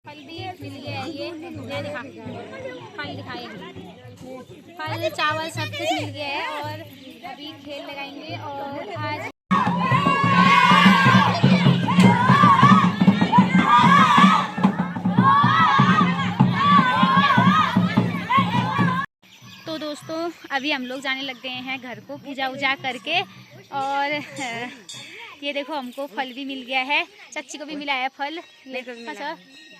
फल भी मिल गया है। ये दिखा फल दिखाए, फल चावल सब कुछ मिल गया है। और अभी खेल लगाएंगे। और आज तो दोस्तों अभी हम लोग जाने लग गए हैं घर को पूजा वूजा करके। और ये देखो हमको फल भी मिल गया है, चाची को भी मिला है फल, अच्छा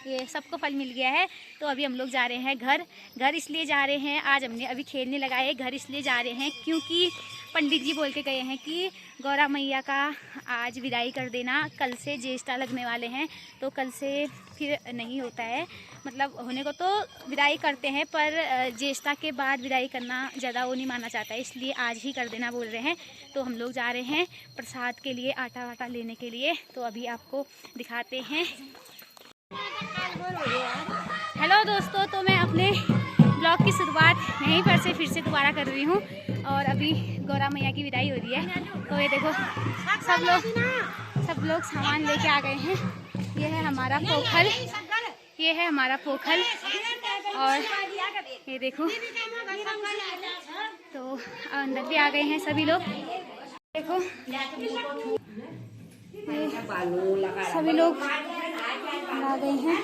ये सबको फल मिल गया है। तो अभी हम लोग जा रहे हैं घर इसलिए जा रहे हैं, आज हमने अभी खेलने लगाए घर इसलिए जा रहे हैं क्योंकि पंडित जी बोल के गए हैं कि गौरा मैया का आज विदाई कर देना, कल से ज्येष्ठा लगने वाले हैं। तो कल से फिर नहीं होता है, मतलब होने को तो विदाई करते हैं पर ज्येष्ठा के बाद विदाई करना ज़्यादा वो नहीं माना जाता है, इसलिए आज ही कर देना बोल रहे हैं। तो हम लोग जा रहे हैं प्रसाद के लिए, आटा वाटा लेने के लिए। तो अभी आपको दिखाते हैं। हेलो दोस्तों, तो मैं अपने ब्लॉग की शुरुआत यहीं पर से फिर से दोबारा कर रही हूँ। और अभी गौरा मैया की विदाई हो रही है। तो ये देखो सब लोग सामान लेके आ गए हैं। ये है हमारा पोखल, ये है हमारा पोखल। और ये देखो तो अंदर भी आ गए हैं सभी लोग। देखो सभी लोग आ गए हैं।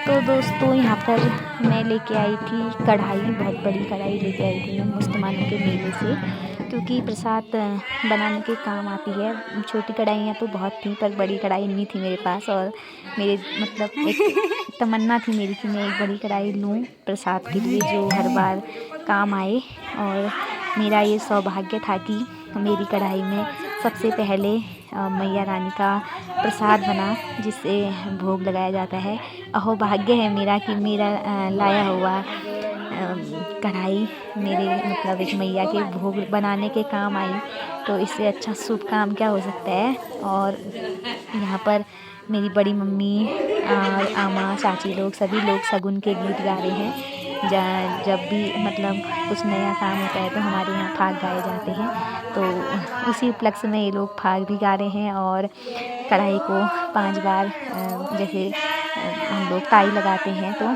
तो दोस्तों यहाँ पर मैं लेके आई थी कढ़ाई, बहुत बड़ी कढ़ाई लेके आई थी मैं मुस्तमान के मेले से, क्योंकि प्रसाद बनाने के काम आती है। छोटी कढ़ाइयाँ तो बहुत थी पर बड़ी कढ़ाई नहीं थी मेरे पास। और मेरे मतलब एक तमन्ना थी मेरी कि मैं एक बड़ी कढ़ाई लूँ प्रसाद के लिए जो हर बार काम आए। और मेरा ये सौभाग्य था कि मेरी कढ़ाई में सबसे पहले मैया रानी का प्रसाद बना जिसे भोग लगाया जाता है। अहो भाग्य है मेरा कि मेरा लाया हुआ कढ़ाई मेरे मतलब एक मैया के भोग बनाने के काम आई। तो इससे अच्छा शुभ काम क्या हो सकता है। और यहाँ पर मेरी बड़ी मम्मी और आमा चाची लोग सभी लोग शगुन के गीत गा रहे हैं। जब भी मतलब कुछ नया काम होता है तो हमारे यहाँ फाग गाए जाते हैं। तो उसी उपलक्ष्य में ये लोग फाग भी गा रहे हैं। और कढ़ाई को 5 बार जैसे हम लोग ताई लगाते हैं तो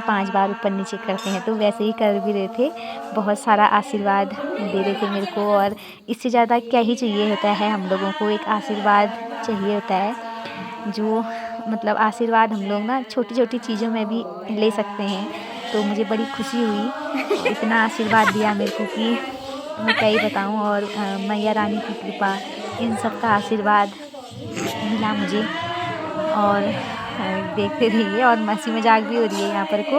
5 बार ऊपर नीचे करते हैं, तो वैसे ही कर भी रहे थे। बहुत सारा आशीर्वाद दे रहे थे मेरे को। और इससे ज़्यादा क्या ही चाहिए होता है, हम लोगों को एक आशीर्वाद चाहिए होता है। जो मतलब आशीर्वाद हम लोग ना छोटी छोटी चीज़ों में भी ले सकते हैं। तो मुझे बड़ी खुशी हुई, इतना आशीर्वाद दिया मेरे को कि मैं क्या ही बताऊँ। और मैया रानी की कृपा, इन सब का आशीर्वाद मिला मुझे। और देखते रहिए, और मस्ती मजाक भी हो रही है यहाँ पर को।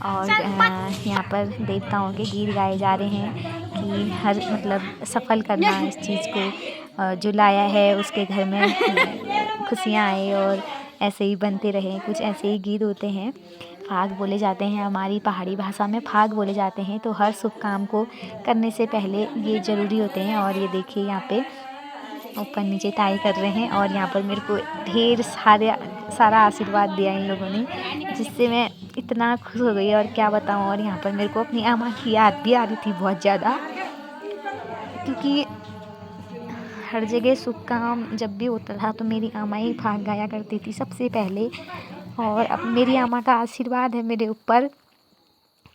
और यहाँ पर देवताओं के गीत गाए जा रहे हैं कि हर मतलब सफल करना इस चीज़ को, जो लाया है उसके घर में खुशियाँ आए और ऐसे ही बनते रहें, कुछ ऐसे ही गीत होते हैं। फाग बोले जाते हैं, हमारी पहाड़ी भाषा में फाग बोले जाते हैं। तो हर शुभ काम को करने से पहले ये ज़रूरी होते हैं। और ये देखिए यहाँ पे ऊपर नीचे ताई कर रहे हैं और यहाँ पर मेरे को ढेर सारा आशीर्वाद दिया इन लोगों ने, जिससे मैं इतना खुश हो गई और क्या बताऊँ। और यहाँ पर मेरे को अपनी अम्मा की याद भी आ रही थी बहुत ज़्यादा, क्योंकि हर जगह शुभ काम जब भी होता था तो मेरी अम्मा ही फाग गाया करती थी सबसे पहले। और अब मेरी अम्मा का आशीर्वाद है मेरे ऊपर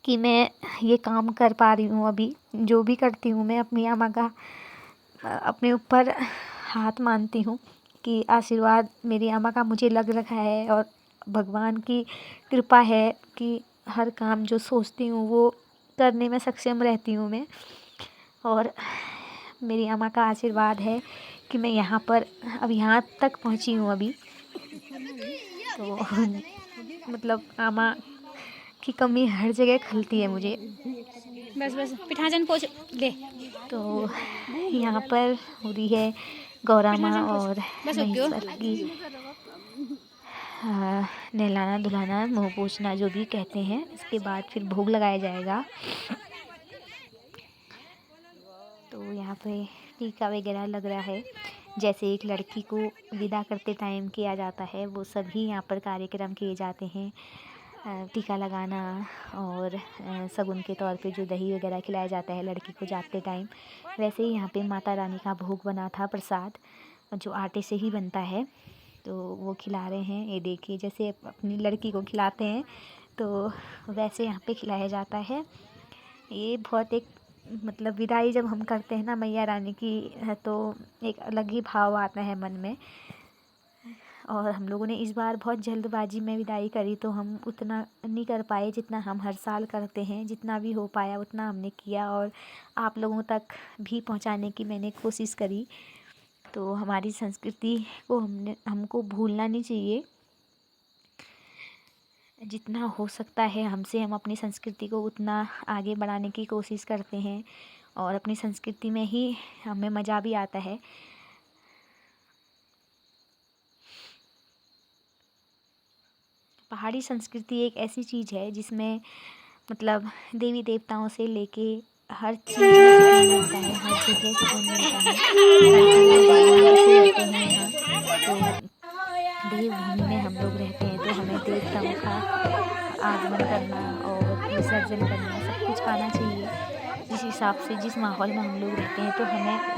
कि मैं ये काम कर पा रही हूँ। अभी जो भी करती हूँ मैं अपनी अम्मा का अपने ऊपर हाथ मानती हूँ कि आशीर्वाद मेरी अम्मा का मुझे लग रखा है। और भगवान की कृपा है कि हर काम जो सोचती हूँ वो करने में सक्षम रहती हूँ मैं। और मेरी अम्मा का आशीर्वाद है कि मैं यहाँ पर अब यहाँ तक पहुँची हूँ अभी। तो मतलब अम्मा की कमी हर जगह खलती है मुझे। बस बस पिठाजन पोछ ले। तो यहाँ पर हो रही है गौरा माँ और बस महेश्वर की नहलाना धुलाना, मुँह पोछना जो भी कहते हैं। इसके बाद फिर भोग लगाया जाएगा। तो यहाँ पे टीका वगैरह लग रहा है, जैसे एक लड़की को विदा करते टाइम किया जाता है वो सभी यहाँ पर कार्यक्रम किए जाते हैं। टीका लगाना और शगुन के तौर पे जो दही वगैरह खिलाया जाता है लड़की को जाते टाइम, वैसे ही यहाँ पे माता रानी का भोग बना था, प्रसाद जो आटे से ही बनता है। तो वो खिला रहे हैं, ये देखिए जैसे अपनी लड़की को खिलाते हैं तो वैसे यहाँ पे खिलाया जाता है। ये बहुत एक मतलब विदाई जब हम करते हैं ना मैया रानी की, तो एक अलग ही भाव आता है मन में। और हम लोगों ने इस बार बहुत जल्दबाजी में विदाई करी, तो हम उतना नहीं कर पाए जितना हम हर साल करते हैं। जितना भी हो पाया उतना हमने किया और आप लोगों तक भी पहुंचाने की मैंने कोशिश करी। तो हमारी संस्कृति को हमको भूलना नहीं चाहिए। जितना हो सकता है हमसे हम अपनी संस्कृति को उतना आगे बढ़ाने की कोशिश करते हैं। और अपनी संस्कृति में ही हमें मज़ा भी आता है। पहाड़ी संस्कृति एक ऐसी चीज़ है जिसमें मतलब देवी देवताओं से लेके हर चीज़ में सुकून मिलता है, हर जगह सुकून मिलता है। हर जगह भगवान बसे होते हैं यहाँ। तो देवभूमि में हम लोग रहते हैं तो हमें देवताओं का आगमन करना और विसर्जन करना सब कुछ आना चाहिए। जिस हिसाब से जिस माहौल में हम लोग रहते हैं तो हमें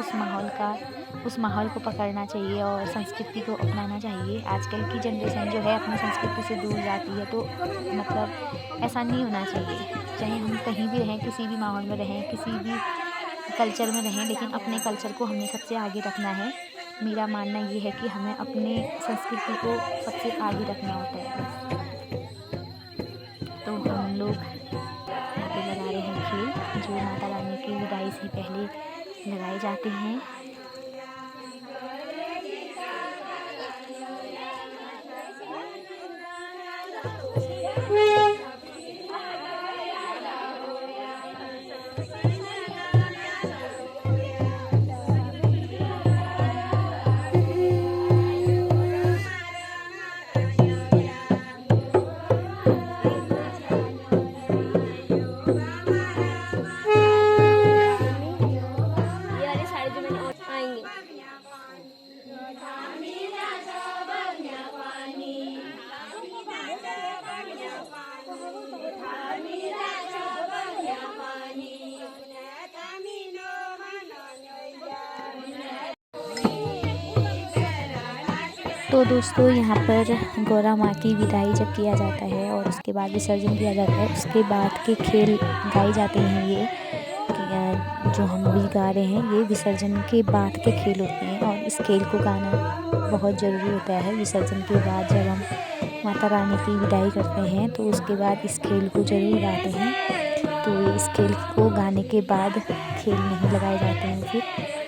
उस माहौल को पकड़ना चाहिए और संस्कृति को अपनाना चाहिए। आजकल की जनरेशन जो है अपनी संस्कृति से दूर जाती है, तो मतलब ऐसा नहीं होना चाहिए। चाहे हम कहीं भी रहें, किसी भी माहौल में रहें, किसी भी कल्चर में रहें, लेकिन अपने कल्चर को हमें सबसे आगे रखना है। मेरा मानना ये है कि हमें अपने संस्कृति को सबसे आगे रखना होता है। तो हम लोग यहाँ पे लगा रहे हैं खेल, जो माता रानी की विदाई से पहले लगाए जाते हैं। तो दोस्तों यहाँ पर गौरा माँ की विदाई जब किया जाता है और उसके बाद विसर्जन किया जाता है, उसके बाद के खेल गाए जाते हैं। ये जो हम अभी गा रहे हैं ये विसर्जन के बाद के खेल होते हैं और इस खेल को गाना बहुत ज़रूरी होता है। विसर्जन के बाद जब हम माता रानी की विदाई करते हैं तो उसके बाद इस खेल को ज़रूर गाते हैं। तो इस खेल को गाने के बाद खेल नहीं लगाए जाते हैं, फिर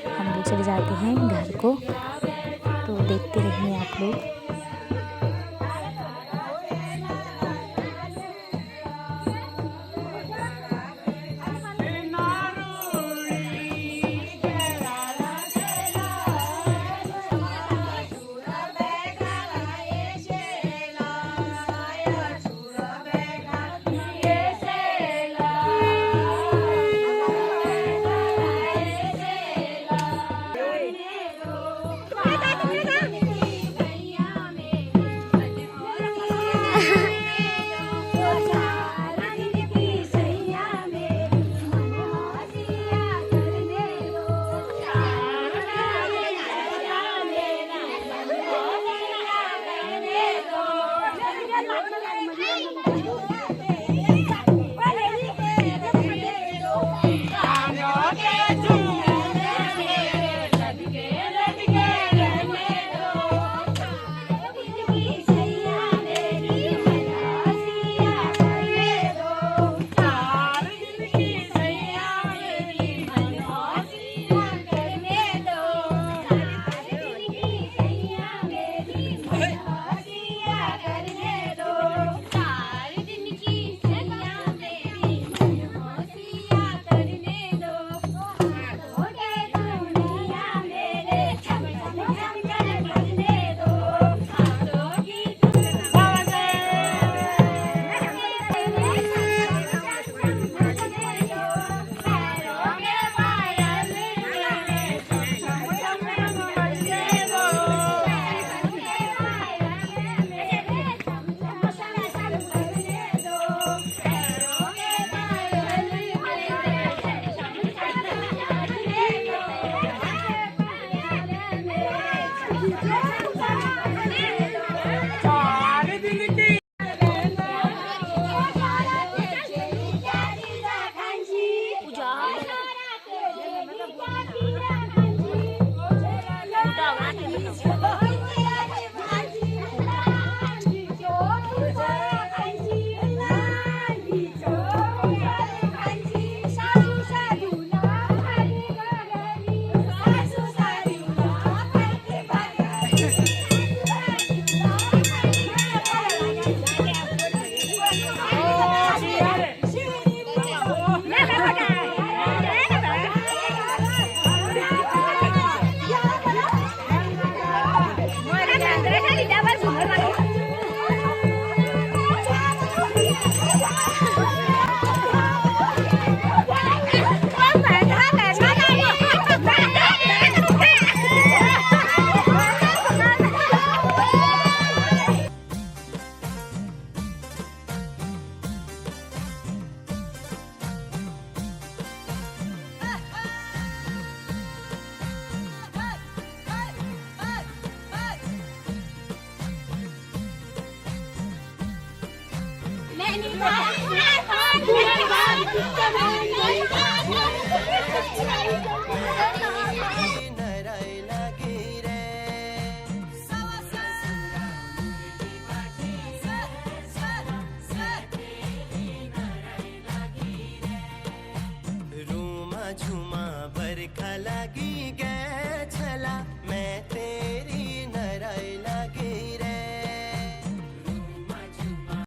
हम लोग चले जाते हैं घर को। तो देखते रहिए आप लोग। झुमा बरखा लागी गे